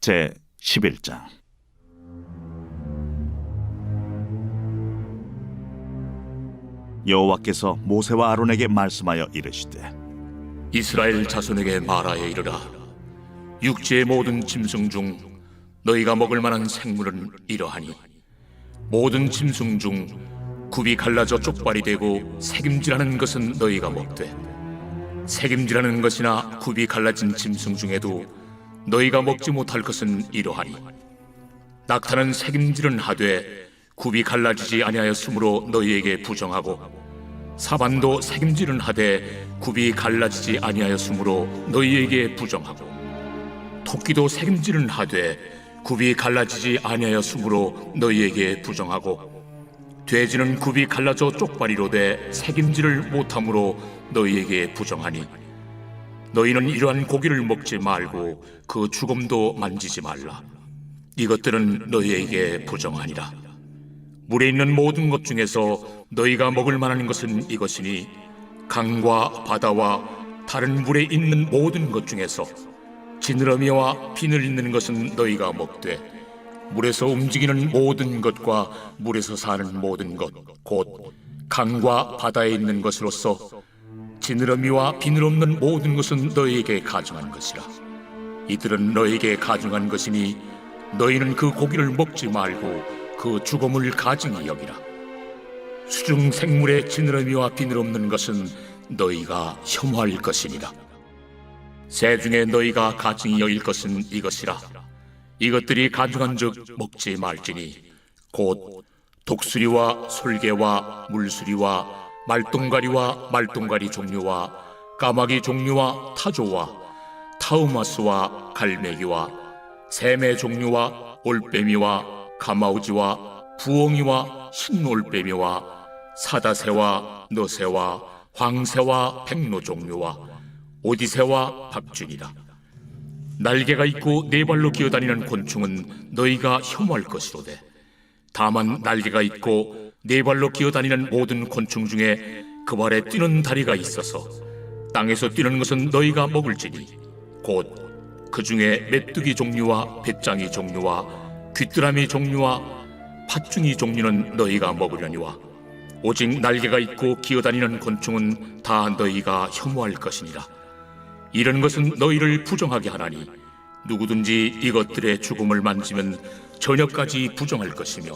제 11장. 여호와께서 모세와 아론에게 말씀하여 이르시되, 이스라엘 자손에게 말하여 이르라. 육지의 모든 짐승 중 너희가 먹을 만한 생물은 이러하니, 모든 짐승 중 굽이 갈라져 쪽발이 되고 새김질하는 것은 너희가 먹되, 새김질하는 것이나 굽이 갈라진 짐승 중에도 너희가 먹지 못할 것은 이러하니, 낙타는 새김질은 하되 굽이 갈라지지 아니하였으므로 너희에게 부정하고, 사반도 새김질은 하되 굽이 갈라지지 아니하였으므로 너희에게 부정하고, 토끼도 새김질은 하되 굽이 갈라지지 아니하였으므로 너희에게 부정하고, 돼지는 굽이 갈라져 쪽발이로 돼 새김질을 못함으로 너희에게 부정하니, 너희는 이러한 고기를 먹지 말고 그 죽음도 만지지 말라. 이것들은 너희에게 부정하니라. 물에 있는 모든 것 중에서 너희가 먹을 만한 것은 이것이니, 강과 바다와 다른 물에 있는 모든 것 중에서 지느러미와 비늘 있는 것은 너희가 먹되, 물에서 움직이는 모든 것과 물에서 사는 모든 것, 곧 강과 바다에 있는 것으로서 지느러미와 비늘 없는 모든 것은 너희에게 가증한 것이라. 이들은 너희에게 가증한 것이니 너희는 그 고기를 먹지 말고 그 죽음을 가증히 여기라. 수중 생물의 지느러미와 비늘 없는 것은 너희가 혐오할 것이니라. 새 중에 너희가 가증히 여길 것은 이것이라. 이것들이 가증한즉 먹지 말지니, 곧 독수리와 솔개와 물수리와 말똥가리와 말똥가리 종류와 까마귀 종류와 타조와 타우마스와 갈매기와 샘의 종류와 올빼미와 가마우지와 부엉이와 흰올빼미와 사다새와 너새와 황새와 백로 종류와 오디새와 박쥐니라. 날개가 있고 네 발로 기어다니는 곤충은 너희가 혐오할 것이로되, 다만 날개가 있고 네 발로 기어다니는 모든 곤충 중에 그 발에 뛰는 다리가 있어서 땅에서 뛰는 것은 너희가 먹을지니, 곧 그 중에 메뚜기 종류와 배짱이 종류와 귀뚜라미 종류와 팥중이 종류는 너희가 먹으려니와, 오직 날개가 있고 기어다니는 곤충은 다 너희가 혐오할 것이니라. 이런 것은 너희를 부정하게 하나니, 누구든지 이것들의 죽음을 만지면 저녁까지 부정할 것이며,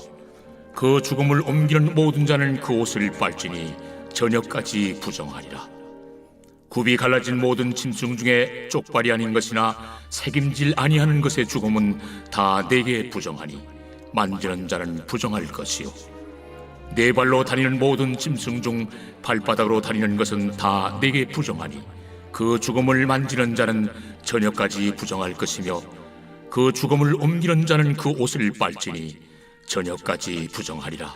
그 죽음을 옮기는 모든 자는 그 옷을 빨지니 저녁까지 부정하리라. 굽이 갈라진 모든 짐승 중에 쪽발이 아닌 것이나 새김질 아니하는 것의 죽음은 다 내게 부정하니, 만지는 자는 부정할 것이요, 네 발로 다니는 모든 짐승 중 발바닥으로 다니는 것은 다 내게 부정하니, 그 죽음을 만지는 자는 저녁까지 부정할 것이며, 그 죽음을 옮기는 자는 그 옷을 빨지니 저녁까지 부정하리라.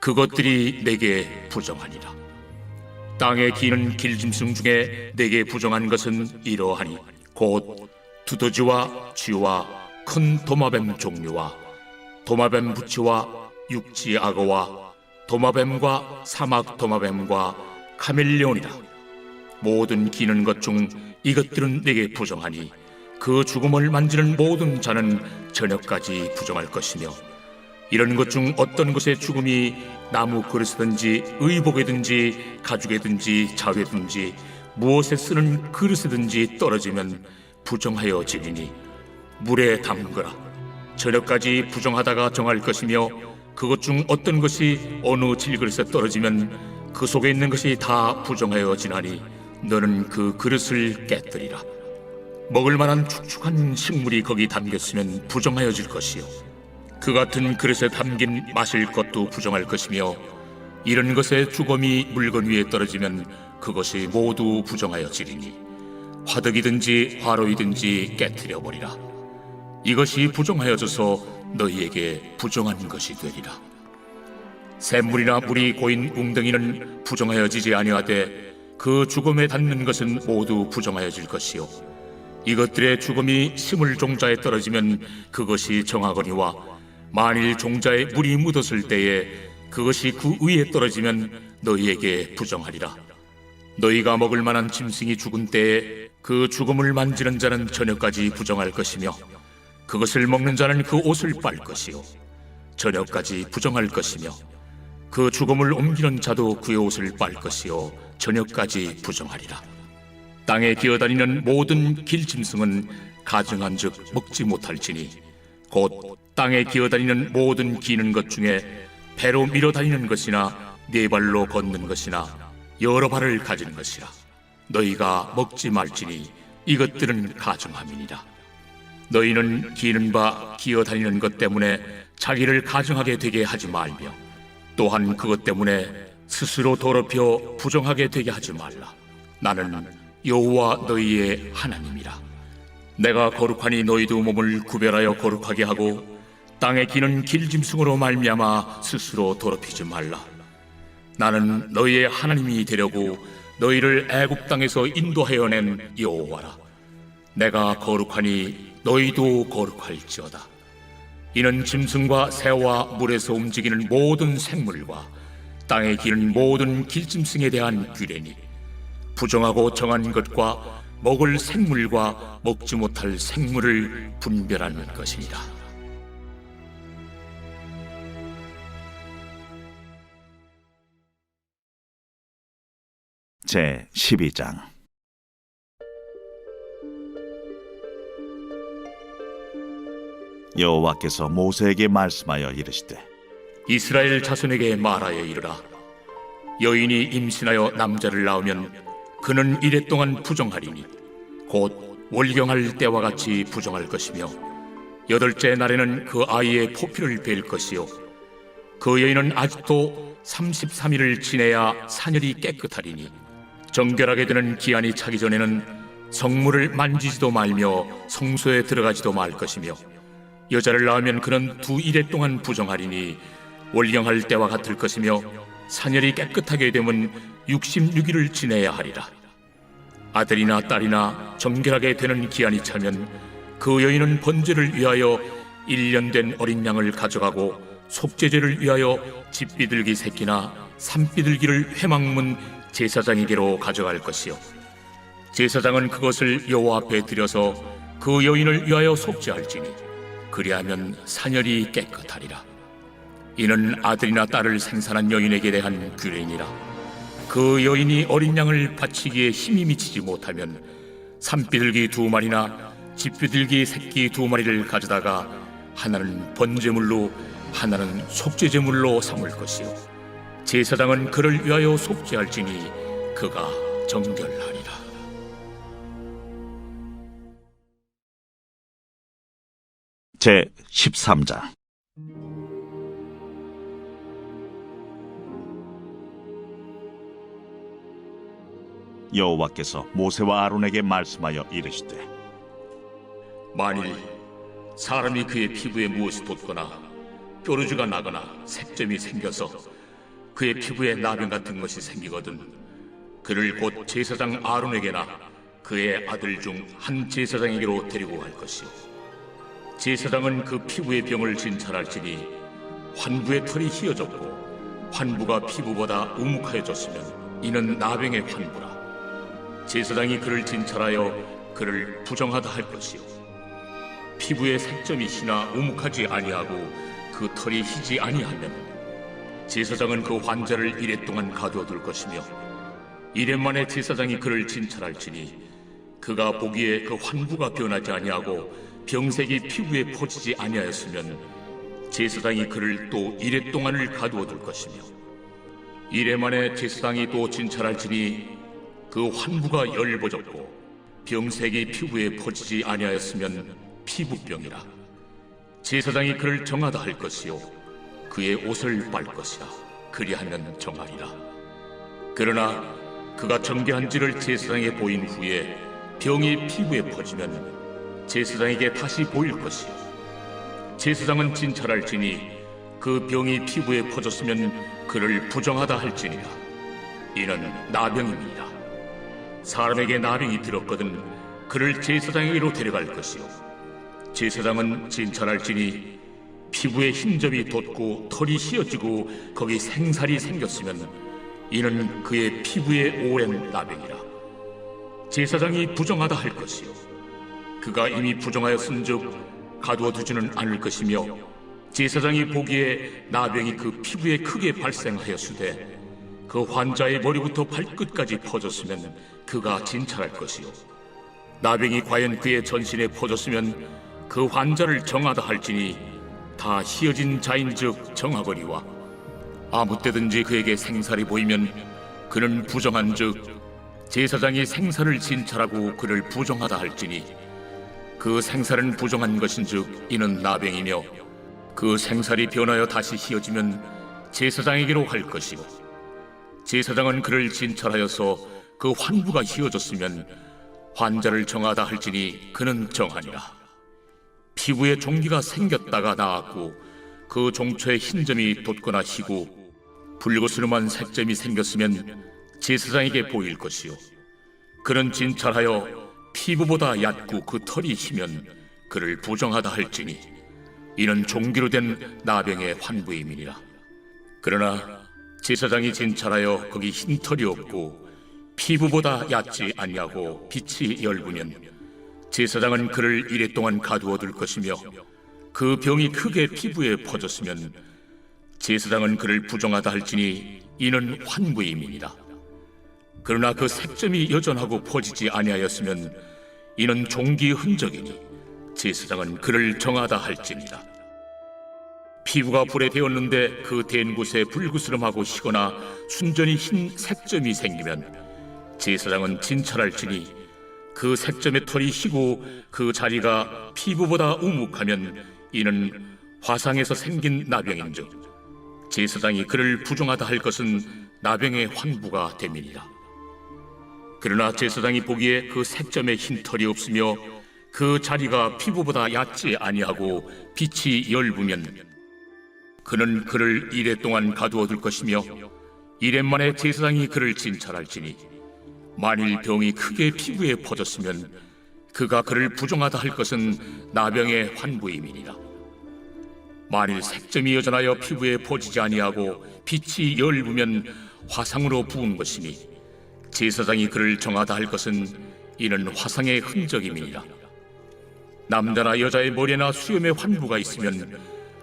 그것들이 내게 부정하니라. 땅에 기는 길짐승 중에 내게 부정한 것은 이러하니, 곧 두더지와 쥐와 큰 도마뱀 종류와 도마뱀 부치와 육지 악어와 도마뱀과 사막 도마뱀과 카멜레온이라. 모든 기는 것 중 이것들은 내게 부정하니, 그 죽음을 만지는 모든 자는 저녁까지 부정할 것이며, 이런 것 중 어떤 것의 죽음이 나무 그릇이든지 의복이든지 가죽이든지 자회든지 무엇에 쓰는 그릇이든지 떨어지면 부정하여 지리니, 물에 담그라. 저녁까지 부정하다가 정할 것이며, 그것 중 어떤 것이 어느 질그릇에 떨어지면 그 속에 있는 것이 다 부정하여 지나니, 너는 그 그릇을 깨뜨리라. 먹을 만한 축축한 식물이 거기 담겼으면 부정하여질 것이요, 그 같은 그릇에 담긴 마실 것도 부정할 것이며, 이런 것의 죽음이 물건 위에 떨어지면 그것이 모두 부정하여지리니, 화덕이든지 화로이든지 깨뜨려 버리라. 이것이 부정하여져서 너희에게 부정한 것이 되리라. 샘물이나 물이 고인 웅덩이는 부정하여지지 아니하되, 그 죽음에 닿는 것은 모두 부정하여질 것이요, 이것들의 죽음이 심을 종자에 떨어지면 그것이 정하거니와, 만일 종자에 물이 묻었을 때에 그것이 그 위에 떨어지면 너희에게 부정하리라. 너희가 먹을 만한 짐승이 죽은 때에 그 죽음을 만지는 자는 저녁까지 부정할 것이며, 그것을 먹는 자는 그 옷을 빨 것이요 저녁까지 부정할 것이며 그 죽음을 옮기는 자도 그의 옷을 빨 것이요 저녁까지 부정하리라. 땅에 기어다니는 모든 길짐승은 가증한즉 먹지 못할지니 곧 땅에 기어다니는 모든 기는 것 중에 배로 밀어다니는 것이나 네 발로 걷는 것이나 여러 발을 가진 것이라. 너희가 먹지 말지니 이것들은 가증함이니라. 너희는 기는 바 기어다니는 것 때문에 자기를 가증하게 되게 하지 말며 또한 그것 때문에 스스로 더럽혀 부정하게 되게 하지 말라. 나는 여호와 너희의 하나님이라. 내가 거룩하니 너희도 몸을 구별하여 거룩하게 하고 땅에 기는 길짐승으로 말미암아 스스로 더럽히지 말라. 나는 너희의 하나님이 되려고 너희를 애굽 땅에서 인도하여 낸 여호와라. 내가 거룩하니 너희도 거룩할지어다. 이는 짐승과 새와 물에서 움직이는 모든 생물과 땅에 기는 모든 길짐승에 대한 규례니 부정하고 정한 것과 먹을 생물과 먹지 못할 생물을 분별하는 것이니라. 제 12장. 여호와께서 모세에게 말씀하여 이르시되 이스라엘 자손에게 말하여 이르라. 여인이 임신하여 남자를 낳으면 그는 이래 동안 부정하리니 곧 월경할 때와 같이 부정할 것이며 여덟째 날에는 그 아이의 포피를 벨 것이요 그 여인은 아직도 33일을 지내야 사녀리 깨끗하리니 정결하게 되는 기한이 차기 전에는 성물을 만지지도 말며 성소에 들어가지도 말 것이며 여자를 낳으면 그는 2일에 동안 부정하리니 월경할 때와 같을 것이며 사녀리 깨끗하게 되면 66일을 지내야 하리라. 아들이나 딸이나 정결하게 되는 기한이 차면 그 여인은 번제를 위하여 1년 된 어린 양을 가져가고 속죄제를 위하여 집비둘기 새끼나 산비둘기를 회막문 제사장에게로 가져갈 것이요 제사장은 그것을 여호와 앞에 드려서 그 여인을 위하여 속죄할지니 그리하면 사녀리 깨끗하리라. 이는 아들이나 딸을 생산한 여인에게 대한 규례니라. 그 여인이 어린 양을 바치기에 힘이 미치지 못하면 산비둘기 2마리나 집비둘기 새끼 2마리를 가져다가 하나는 번제물로 하나는 속죄제물로 삼을 것이요 제사장은 그를 위하여 속죄할지니 그가 정결하리라. 제 13장. 여호와께서 모세와 아론에게 말씀하여 이르시되 만일 사람이 그의 피부에 무엇이 돋거나 뾰루지가 나거나 색점이 생겨서 그의 피부에 나병 같은 것이 생기거든 그를 곧 제사장 아론에게나 그의 아들 중 한 제사장에게로 데리고 갈 것이요 제사장은 그 피부의 병을 진찰할지니 환부의 털이 휘어졌고 환부가 피부보다 우묵하여졌으면 이는 나병의 환부라. 제사장이 그를 진찰하여 그를 부정하다 할 것이요 피부에 색점이 희나 우묵하지 아니하고 그 털이 희지 아니하면 제사장은 그 환자를 이래 동안 가두어 둘 것이며 이래 만에 제사장이 그를 진찰할지니 그가 보기에 그 환부가 변하지 아니하고 병색이 피부에 퍼지지 아니하였으면 제사장이 그를 또 이래 동안을 가두어 둘 것이며 이래 만에 제사장이 또 진찰할지니 그 환부가 열버졌고 병색이 피부에 퍼지지 아니하였으면 피부병이라. 제사장이 그를 정하다 할 것이요 그의 옷을 빨 것이라. 그리하면 정하리라. 그러나 그가 정결한지를 제사장에게 보인 후에 병이 피부에 퍼지면 제사장에게 다시 보일 것이요 제사장은 진찰할지니 그 병이 피부에 퍼졌으면 그를 부정하다 할지니라. 이는 나병입니다. 사람에게 나병이 들었거든 그를 제사장에게로 데려갈 것이요 제사장은 진찰할지니 피부에 흰점이 돋고 털이 휘어지고 거기 생살이 생겼으면 이는 그의 피부에 오랜 나병이라. 제사장이 부정하다 할 것이요 그가 이미 부정하였은즉 가두어 두지는 않을 것이며 제사장이 보기에 나병이 그 피부에 크게 발생하였으되 그 환자의 머리부터 발끝까지 퍼졌으면 그가 진찰할 것이요 나병이 과연 그의 전신에 퍼졌으면 그 환자를 정하다 할지니 다 희어진 자인즉 정하거니와 아무 때든지 그에게 생살이 보이면 그는 부정한즉 제사장이 생살을 진찰하고 그를 부정하다 할지니 그 생살은 부정한 것인즉 이는 나병이며 그 생살이 변하여 다시 희어지면 제사장에게로 갈 것이고 제사장은 그를 진찰하여서 그 환부가 희어졌으면 환자를 정하다 할지니 그는 정하니라. 피부에 종기가 생겼다가 나았고 그 종초에 흰 점이 돋거나 희고 붉으스름한 색점이 생겼으면 제사장에게 보일 것이요 그는 진찰하여 피부보다 얕고 그 털이 희면 그를 부정하다 할지니 이는 종기로 된 나병의 환부임이니라. 그러나 제사장이 진찰하여 거기 흰 털이 없고 피부보다 얕지 아니하고 빛이 엷으면 제사장은 그를 이레 동안 가두어 둘 것이며 그 병이 크게 피부에 퍼졌으면 제사장은 그를 부정하다 할지니 이는 환부임이니라. 그러나 그 색점이 여전하고 퍼지지 아니하였으면 이는 종기의 흔적이니 제사장은 그를 정하다 할지니라. 피부가 불에 데었는데 그 댄 곳에 불그스름하고 희거나 순전히 흰 색점이 생기면 제사장은 진찰할지니 그 색점의 털이 희고 그 자리가 피부보다 우묵하면 이는 화상에서 생긴 나병인즉 제사장이 그를 부정하다 할 것은 나병의 환부가 됨이니라. 그러나 제사장이 보기에 그 색점에 흰 털이 없으며 그 자리가 피부보다 얕지 아니하고 빛이 엷으면 그는 그를 이레 동안 가두어 둘 것이며 이레 만에 제사장이 그를 진찰할지니 만일 병이 크게 피부에 퍼졌으면 그가 그를 부정하다 할 것은 나병의 환부임이니라. 만일 색점이 여전하여 피부에 퍼지지 아니하고 빛이 엷으면 화상으로 부은 것이니 제사장이 그를 정하다 할 것은 이는 화상의 흔적임이니라. 남자나 여자의 머리나 수염에 환부가 있으면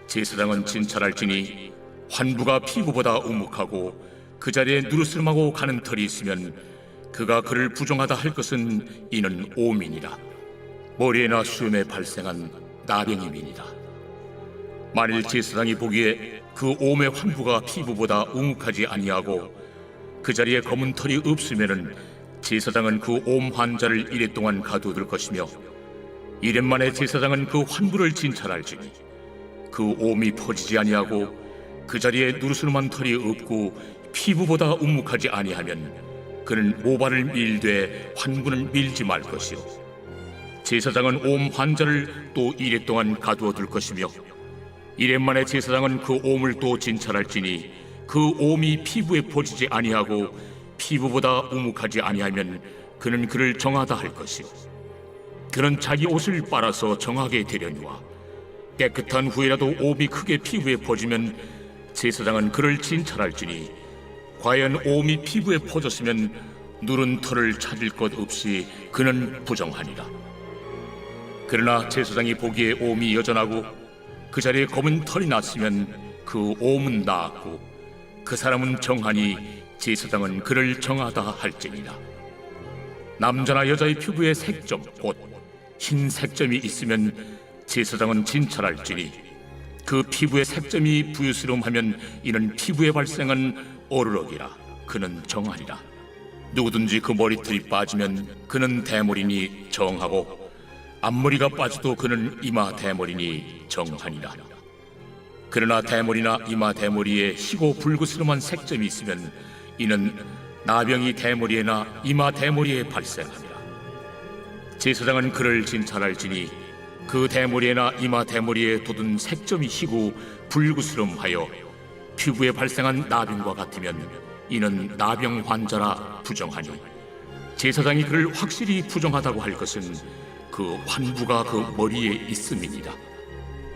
제사장은 진찰할지니 환부가 피부보다 우묵하고 그 자리에 누르스름하고 가는 털이 있으면 그가 그를 부정하다 할 것은 이는 오민이라. 머리에나 수염에 발생한 나병임이니라. 만일 제사장이 보기에 그 옴의 환부가 피부보다 우묵하지 아니하고 그 자리에 검은 털이 없으면은 제사장은 그 옴 환자를 이레 동안 가두어둘 것이며 이레 만에 제사장은 그 환부를 진찰할지니 그 옴이 퍼지지 아니하고 그 자리에 누르스름한 털이 없고 피부보다 우묵하지 아니하면 그는 모발을 밀되 환부는 밀지 말 것이요 제사장은 옴 환자를 또 이레 동안 가두어둘 것이며 이레 만에 제사장은 그 옴을 또 진찰할지니 그 옴이 피부에 퍼지지 아니하고 피부보다 우묵하지 아니하면 그는 그를 정하다 할 것이요 그는 자기 옷을 빨아서 정하게 되려니와 깨끗한 후에라도 옴이 크게 피부에 퍼지면 제사장은 그를 진찰할지니 과연 옴이 피부에 퍼졌으면 누른 털을 찾을 것 없이 그는 부정하니라. 그러나 제사장이 보기에 옴이 여전하고 그 자리에 검은 털이 났으면 그 옴은 나았고 그 사람은 정하니 제사장은 그를 정하다 할지니라. 남자나 여자의 피부에 색점 곧 흰 색점이 있으면 제사장은 진찰할지니 그 피부의 색점이 부유스러움하면 이는 피부에 발생한 어르럭이라. 그는 정하리라. 누구든지 그 머리털이 빠지면 그는 대머리니 정하고 앞머리가 빠져도 그는 이마 대머리니 정하니라. 그러나 대머리나 이마 대머리에 희고 불그스름한 색점이 있으면 이는 나병이 대머리에나 이마 대머리에 발생하니라. 제사장은 그를 진찰할지니 그 대머리에나 이마 대머리에 돋은 색점이 희고 불그스름하여 피부에 발생한 나병과 같으면 이는 나병 환자라 부정하니 제사장이 그를 확실히 부정하다고 할 것은 그 환부가 그 머리에 있음이니라.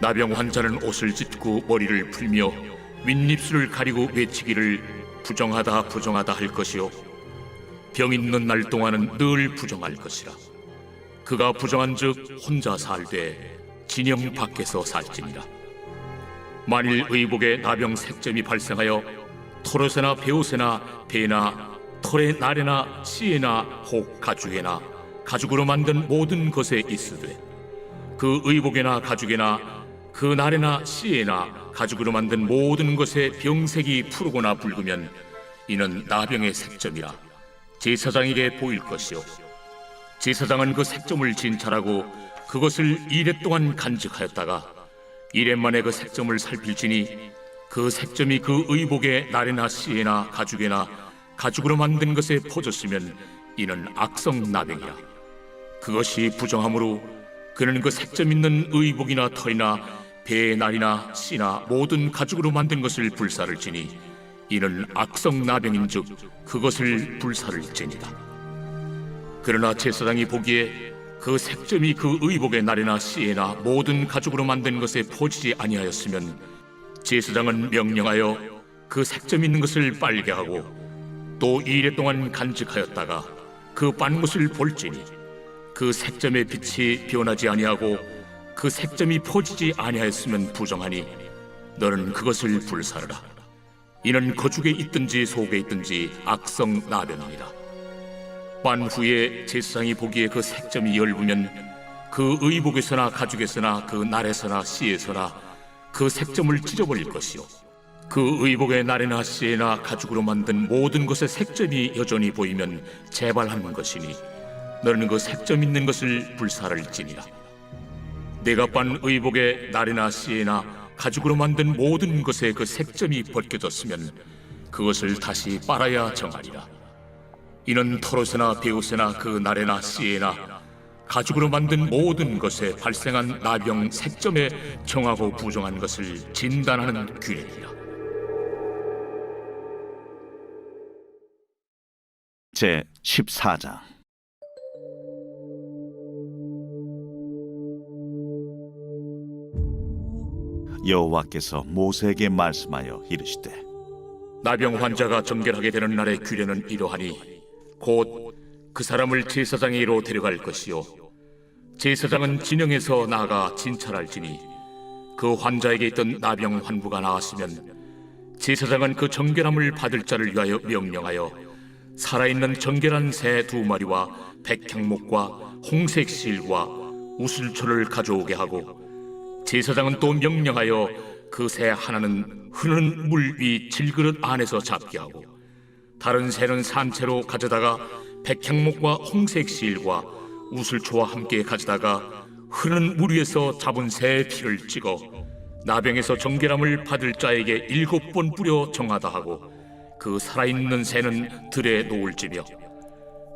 나병 환자는 옷을 찢고 머리를 풀며 윗입술을 가리고 외치기를 부정하다 부정하다 할 것이요 병 있는 날 동안은 늘 부정할 것이라. 그가 부정한즉 혼자 살되 진영 밖에서 살지니라. 만일 의복에 나병 색점이 발생하여 토롯에나 베옷에나 배나 털의 날에나 씨에나 혹 가죽에나 가죽으로 만든 모든 것에 있으되 그 의복에나 가죽에나 그 날에나 씨에나 가죽으로 만든 모든 것에 병색이 푸르거나 붉으면 이는 나병의 색점이라 제사장에게 보일 것이요 제사장은 그 색점을 진찰하고 그것을 2례 동안 간직하였다가 1례 만에 그 색점을 살필지니 그 색점이 그 의복의 날에나 씨에나 가죽에나 가죽으로 만든 것에 퍼졌으면 이는 악성 나병이라. 그것이 부정하므로 그는 그 색점 있는 의복이나 털이나 배의 날이나 씨나 모든 가죽으로 만든 것을 불사를지니 이는 악성 나병인즉 그것을 불사를지니라. 그러나 제사장이 보기에 그 색점이 그 의복의 날에나 씨에나 모든 가죽으로 만든 것에 퍼지지 아니하였으면 제사장은 명령하여 그 색점 있는 것을 빨게 하고 또 2례 동안 간직하였다가 그 빤 것을 볼지니 그 색점의 빛이 변하지 아니하고 그 색점이 퍼지지 아니하였으면 부정하니 너는 그것을 불사르라. 이는 거죽에 있든지 속에 있든지 악성 나병이니라. 빤 후에 제사장이 보기에 그 색점이 엷으면 그 의복에서나 가죽에서나 그 날에서나 씨에서나 그 색점을 찢어버릴 것이요 그 의복의 날에나 씨에나 가죽으로 만든 모든 것의 색점이 여전히 보이면 재발하는 것이니 너는 그 색점 있는 것을 불사를지니라. 내가 빤 의복의 날에나 씨에나 가죽으로 만든 모든 것에 그 색점이 벗겨졌으면 그것을 다시 빨아야 정하리라. 이는 털옷에나 베옷에나 그 날에나 씨에나 가죽으로 만든 모든 것에 발생한 나병 색점에 정하고 부정한 것을 진단하는 규례니라. 제 14장. 여호와께서 모세에게 말씀하여 이르시되 나병 환자가 정결하게 되는 날의 규례는 이러하니 곧 그 사람을 제사장에게로 데려갈 것이요 제사장은 진영에서 나아가 진찰할지니 그 환자에게 있던 나병 환부가 나았으면 제사장은 그 정결함을 받을 자를 위하여 명령하여 살아있는 정결한 새 2마리와 백향목과 홍색 실과 우슬초를 가져오게 하고 제사장은 또 명령하여 그 새 하나는 흐르는 물 위 질그릇 안에서 잡게 하고 다른 새는 산채로 가져다가 백향목과 홍색 실과 우슬초와 함께 가져다가 흐르는 물 위에서 잡은 새의 피를 찍어 나병에서 정결함을 받을 자에게 7번 뿌려 정하다 하고 그 살아있는 새는 들에 놓을지며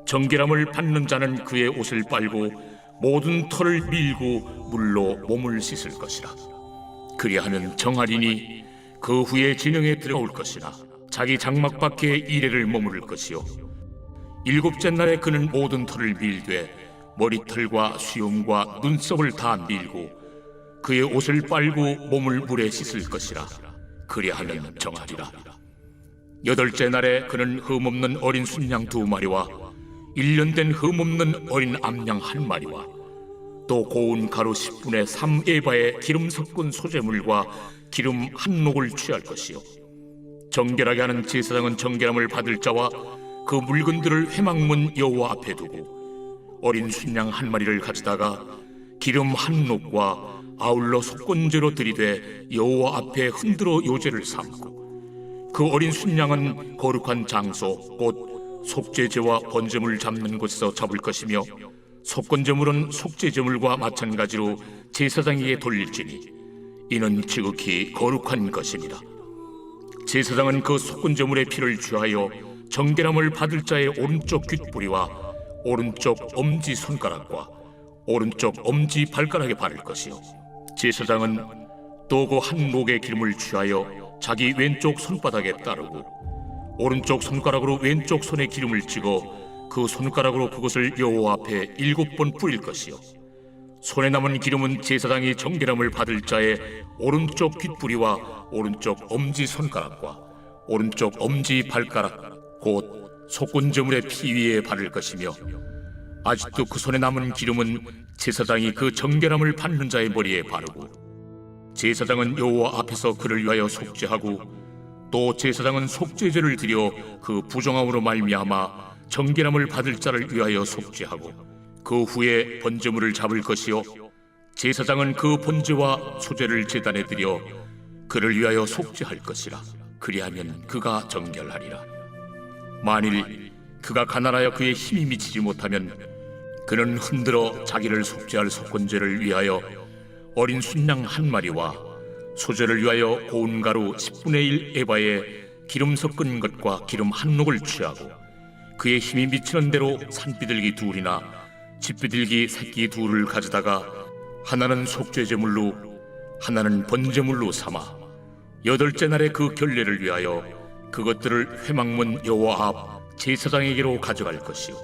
정결함을 받는 자는 그의 옷을 빨고 모든 털을 밀고 물로 몸을 씻을 것이라. 그리하면 정하리니 그 후에 진영에 들어올 것이나 자기 장막 밖에 2례를 머무를 것이요 7째 날에 그는 모든 털을 밀되 머리털과 수염과 눈썹을 다 밀고 그의 옷을 빨고 몸을 물에 씻을 것이라. 그리하면 정하리라. 8째 날에 그는 흠없는 어린 순양 2마리와 1년 된 흠없는 어린 암양 1마리와 또 고운 가루 10분의 3에바의 기름 섞은 소재물과 기름 1녹을 취할 것이요 정결하게 하는 제사장은 정결함을 받을 자와 그 물건들을 회막문 여호와 앞에 두고 어린 순양 1마리를 가져다가 기름 1녹과 아울러 속건제로 들이되 여호와 앞에 흔들어 요제를 삼고 그 어린 순양은 거룩한 장소 곧 속죄제와 번제물 잡는 곳에서 잡을 것이며 속건제물은 속죄제물과 마찬가지로 제사장에게 돌릴지니 이는 지극히 거룩한 것입니다. 제사장은 그 속건제물의 피를 취하여 정결함을 받을 자의 오른쪽 귓뿌리와 오른쪽 엄지 손가락과 오른쪽 엄지 발가락에 바를 것이요 제사장은 또 그 한 녹의 기름을 취하여 자기 왼쪽 손바닥에 따르고 오른쪽 손가락으로 왼쪽 손에 기름을 찍어 그 손가락으로 그것을 여호와 앞에 7번 뿌릴 것이요 손에 남은 기름은 제사장이 정결함을 받을 자의 오른쪽 귓뿌리와 오른쪽 엄지 손가락과 오른쪽 엄지 발가락 곧 속건제물의 피 위에 바를 것이며 아직도 그 손에 남은 기름은 제사장이 그 정결함을 받는 자의 머리에 바르고, 제사장은 여호와 앞에서 그를 위하여 속죄하고, 또 제사장은 속죄제를 드려 그 부정함으로 말미암아 정결함을 받을 자를 위하여 속죄하고, 그 후에 번제물을 잡을 것이요 제사장은 그 번제와 소제를 제단에 드려 그를 위하여 속죄할 것이라. 그리하면 그가 정결하리라. 만일 그가 가난하여 그의 힘이 미치지 못하면 그는 흔들어 자기를 속죄할 속건제를 위하여 어린 순양 한 마리와 소제를 위하여 고운 가루 10분의 1 에바에 기름 섞은 것과 기름 한 녹을 취하고, 그의 힘이 미치는 대로 산비둘기 둘이나 집비둘기 새끼 둘을 가져다가 하나는 속죄제물로 하나는 번제물로 삼아 8째 날에 그 결례를 위하여 그것들을 회막문 여호와 앞 제사장에게로 가져갈 것이요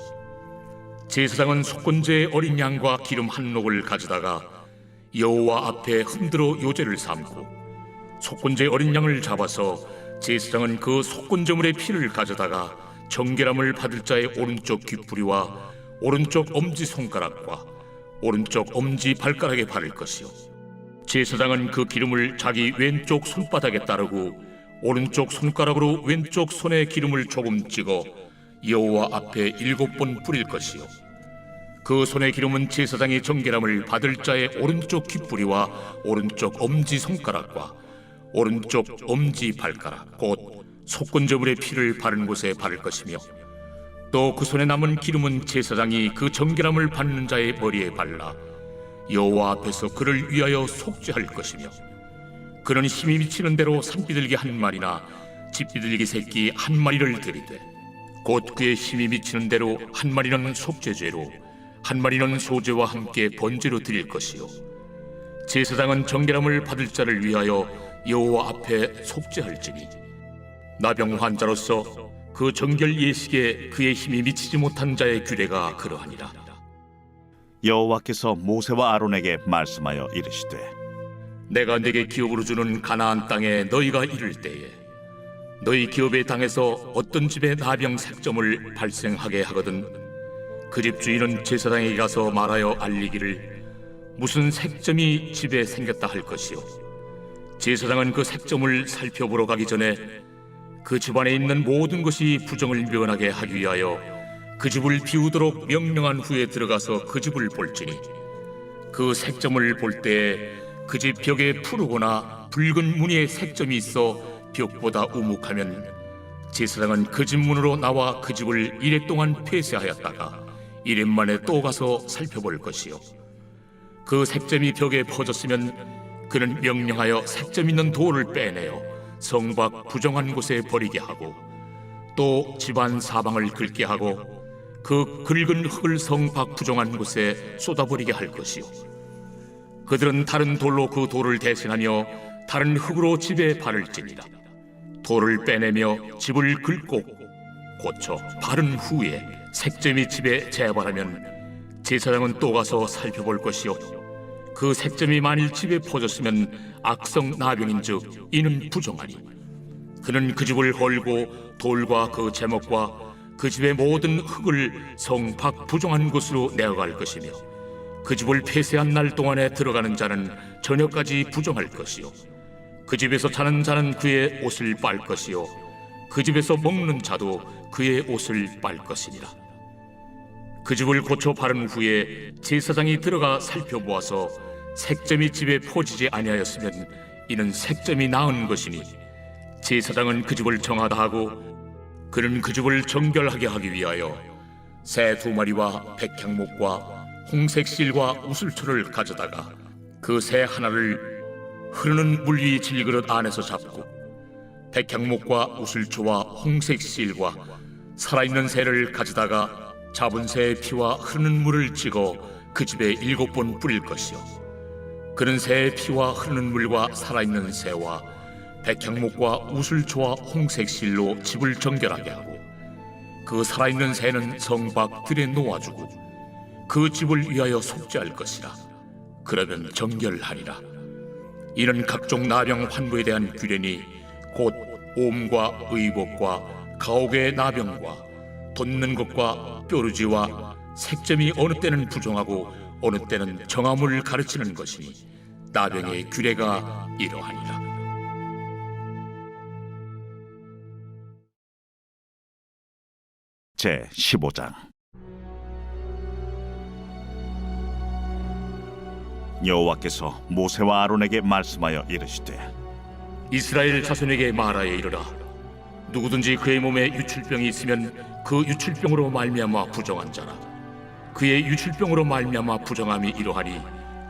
제사장은 속건제의 어린 양과 기름 한 녹을 가져다가 여호와 앞에 흔들어 요제를 삼고, 속건제의 어린 양을 잡아서 제사장은 그 속건제물의 피를 가져다가 정결함을 받을 자의 오른쪽 귓부리와 오른쪽 엄지손가락과 오른쪽 엄지발가락에 바를 것이요 제사장은 그 기름을 자기 왼쪽 손바닥에 따르고 오른쪽 손가락으로 왼쪽 손에 기름을 조금 찍어 여호와 앞에 7번 뿌릴 것이요 그 손의 기름은 제사장이 정결함을 받을 자의 오른쪽 귓부리와 오른쪽 엄지손가락과 오른쪽 엄지발가락 곧 속건제물의 피를 바른 곳에 바를 것이며, 또 그 손에 남은 기름은 제사장이 그 정결함을 받는 자의 머리에 발라 여호와 앞에서 그를 위하여 속죄할 것이며, 그는 힘이 미치는 대로 산비둘기 한 마리나 집비둘기 새끼 한 마리를 드리되, 곧 그의 힘이 미치는 대로 한 마리는 속죄죄로 한 마리는 소제와 함께 번제로 드릴 것이요 제사장은 정결함을 받을 자를 위하여 여호와 앞에 속죄할지니, 나병 환자로서 그 정결 예식에 그의 힘이 미치지 못한 자의 규례가 그러하니라. 여호와께서 모세와 아론에게 말씀하여 이르시되, 내가 내게 기업으로 주는 가나안 땅에 너희가 이를 때에 너희 기업의 땅에서 어떤 집에 나병 색점을 발생하게 하거든 그 집 주인은 제사장에게 가서 말하여 알리기를 무슨 색점이 집에 생겼다 할 것이요 제사장은 그 색점을 살펴보러 가기 전에 그 집안에 있는 모든 것이 부정을 면하게 하기 위하여 그 집을 비우도록 명령한 후에 들어가서 그 집을 볼지니, 그 색점을 볼 때에 그 집 벽에 푸르거나 붉은 무늬의 색점이 있어 벽보다 우묵하면 제사장은 그 집 문으로 나와 그 집을 이래 동안 폐쇄하였다가 이래 만에 또 가서 살펴볼 것이요 그 색점이 벽에 퍼졌으면 그는 명령하여 색점 있는 돌을 빼내어 성 밖 부정한 곳에 버리게 하고, 또 집안 사방을 긁게 하고 그 긁은 흙을 성 밖 부정한 곳에 쏟아버리게 할 것이요 그들은 다른 돌로 그 돌을 대신하며 다른 흙으로 집에 바를지니라. 돌을 빼내며 집을 긁고 고쳐 바른 후에 색점이 집에 재발하면 제사장은 또 가서 살펴볼 것이요 그 색점이 만일 집에 퍼졌으면 악성 나병인즉 이는 부정하니, 그는 그 집을 헐고 돌과 그 제목과 그 집의 모든 흙을 성 밖 부정한 곳으로 내어갈 것이며, 그 집을 폐쇄한 날 동안에 들어가는 자는 저녁까지 부정할 것이요 그 집에서 자는 자는 그의 옷을 빨 것이요 그 집에서 먹는 자도 그의 옷을 빨 것이니라. 그 집을 고쳐 바른 후에 제사장이 들어가 살펴보아서 색점이 집에 퍼지지 아니하였으면 이는 색점이 나은 것이니, 제사장은 그 집을 정하다 하고 그는 그 집을 정결하게 하기 위하여 새 2마리와 백향목과 홍색 실과 우슬초를 가져다가 그 새 하나를 흐르는 물 위 질그릇 안에서 잡고 백향목과 우슬초와 홍색 실과 살아있는 새를 가져다가 잡은 새의 피와 흐르는 물을 찍어 그 집에 7번 뿌릴 것이요 그는 새의 피와 흐르는 물과 살아있는 새와 백향목과 우슬초와 홍색 실로 집을 정결하게 하고, 그 살아있는 새는 성 밖 들에 놓아주고 그 집을 위하여 속죄할 것이라. 그러면 정결하리라. 이는 각종 나병 환부에 대한 규례니 곧 옴과 의복과 가옥의 나병과 돋는 것과 뾰루지와 색점이 어느 때는 부정하고 어느 때는 정함을 가르치는 것이니 나병의 규례가 이러하니라. 제 15장. 여호와께서 모세와 아론에게 말씀하여 이르시되 이스라엘 자손에게 말하여 이르라. 누구든지 그의 몸에 유출병이 있으면 그 유출병으로 말미암아 부정한 자라. 그의 유출병으로 말미암아 부정함이 이러하니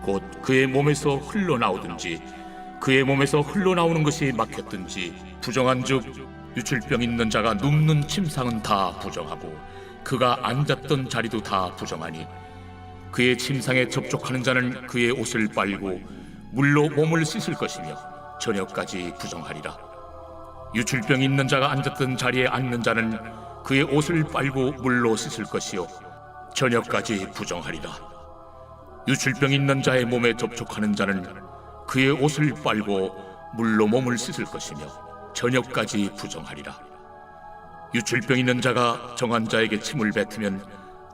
곧 그의 몸에서 흘러나오든지 그의 몸에서 흘러나오는 것이 막혔든지 부정한즉 유출병 있는 자가 눕는 침상은 다 부정하고 그가 앉았던 자리도 다 부정하니 그의 침상에 접촉하는 자는 그의 옷을 빨고 물로 몸을 씻을 것이며 저녁까지 부정하리라. 유출병 있는 자가 앉았던 자리에 앉는 자는 그의 옷을 빨고 물로 씻을 것이요 저녁까지 부정하리라. 유출병 있는 자의 몸에 접촉하는 자는 그의 옷을 빨고 물로 몸을 씻을 것이며 저녁까지 부정하리라. 유출병 있는 자가 정한 자에게 침을 뱉으면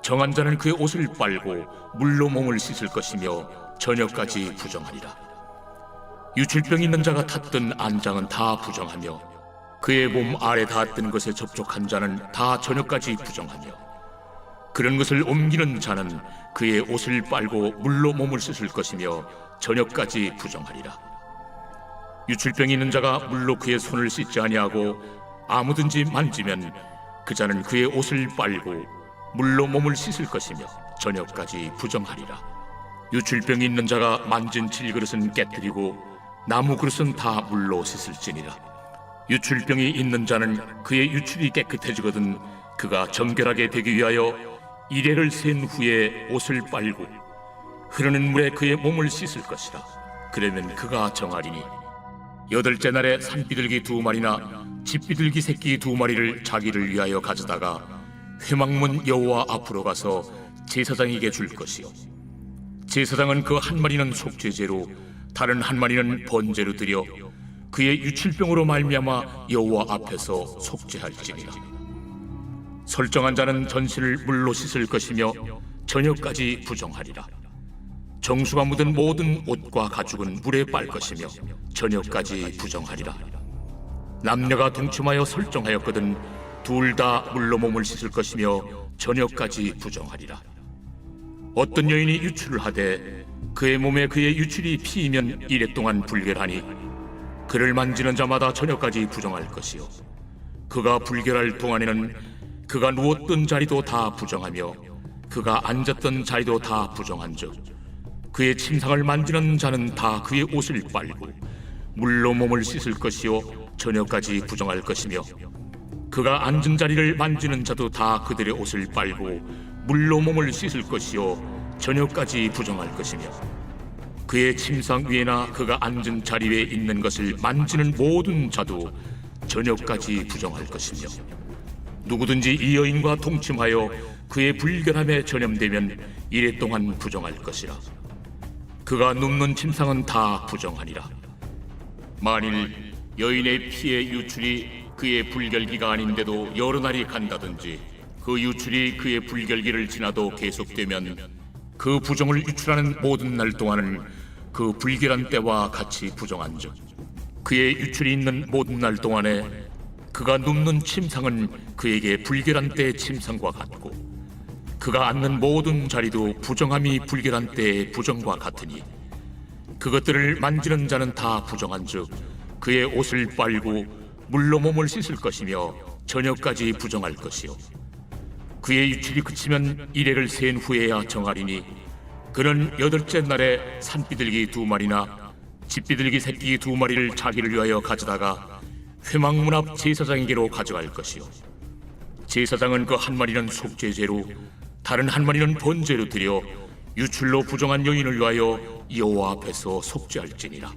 정한 자는 그의 옷을 빨고 물로 몸을 씻을 것이며 저녁까지 부정하리라. 유출병 있는 자가 탔던 안장은 다 부정하며 그의 몸 아래 닿았던 것에 접촉한 자는 다 저녁까지 부정하며 그런 것을 옮기는 자는 그의 옷을 빨고 물로 몸을 씻을 것이며 저녁까지 부정하리라. 유출병이 있는 자가 물로 그의 손을 씻지 아니하고 아무든지 만지면 그 자는 그의 옷을 빨고 물로 몸을 씻을 것이며 저녁까지 부정하리라. 유출병이 있는 자가 만진 질그릇은 깨뜨리고 나무 그릇은 다 물로 씻을지니라. 유출병이 있는 자는 그의 유출이 깨끗해지거든 그가 정결하게 되기 위하여 이레를 센 후에 옷을 빨고 흐르는 물에 그의 몸을 씻을 것이라. 그러면 그가 정하리니 8째 날에 산비둘기 2마리나 집비둘기 새끼 2마리를 자기를 위하여 가져다가 회막문 여호와 앞으로 가서 제사장에게 줄 것이요 제사장은 그 한 마리는 속죄제로 다른 한 마리는 번제로 드려 그의 유출병으로 말미암아 여호와 앞에서 속죄할지니라. 설정한 자는 전신을 물로 씻을 것이며 저녁까지 부정하리라. 정수가 묻은 모든 옷과 가죽은 물에 빨 것이며 저녁까지 부정하리라. 남녀가 동침하여 설정하였거든 둘 다 물로 몸을 씻을 것이며 저녁까지 부정하리라. 어떤 여인이 유출을 하되 그의 몸에 그의 유출이 피이면 이래 동안 불결하니 그를 만지는 자마다 저녁까지 부정할 것이요 그가 불결할 동안에는 그가 누웠던 자리도 다 부정하며 그가 앉았던 자리도 다 부정한즉 그의 침상을 만지는 자는 다 그의 옷을 빨고 물로 몸을 씻을 것이요 저녁까지 부정할 것이며 그가 앉은 자리를 만지는 자도 다 그들의 옷을 빨고 물로 몸을 씻을 것이요 저녁까지 부정할 것이며 그의 침상 위에나 그가 앉은 자리 위에 있는 것을 만지는 모든 자도 저녁까지 부정할 것이며 누구든지 이 여인과 동침하여 그의 불결함에 전염되면 이래 동안 부정할 것이라. 그가 눕는 침상은 다 부정하니라. 만일 여인의 피의 유출이 그의 불결기가 아닌데도 여러 날이 간다든지 그 유출이 그의 불결기를 지나도 계속되면 그 부정을 유출하는 모든 날 동안은 그 불결한 때와 같이 부정한즉 그의 유출이 있는 모든 날 동안에 그가 눕는 침상은 그에게 불결한 때의 침상과 같고 그가 앉는 모든 자리도 부정함이 불결한 때의 부정과 같으니 그것들을 만지는 자는 다 부정한즉 그의 옷을 빨고 물로 몸을 씻을 것이며 저녁까지 부정할 것이요 그의 유출이 그치면 이레를 센 후에야 정하리니 그는 8째 날에 산비둘기 2마리나 집비둘기 새끼 2마리를 자기를 위하여 가져다가 회막문 앞 제사장에게로 가져갈 것이요 제사장은 그 한 마리는 속죄제로 다른 한 마리는 번제로 드려 유출로 부정한 여인을 위하여 여호와 앞에서 속죄할지니라.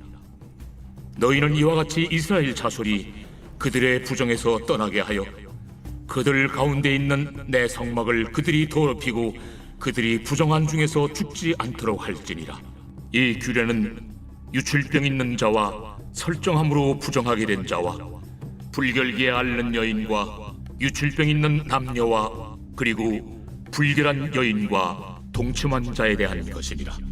너희는 이와 같이 이스라엘 자손이 그들의 부정에서 떠나게 하여 그들 가운데 있는 내 성막을 그들이 더럽히고 그들이 부정한 중에서 죽지 않도록 할지니라. 이 규례는 유출병 있는 자와 설정함으로 부정하게 된 자와 불결기에 앓는 여인과 유출병 있는 남녀와 그리고 불결한 여인과 동침한 자에 대한 것이니라.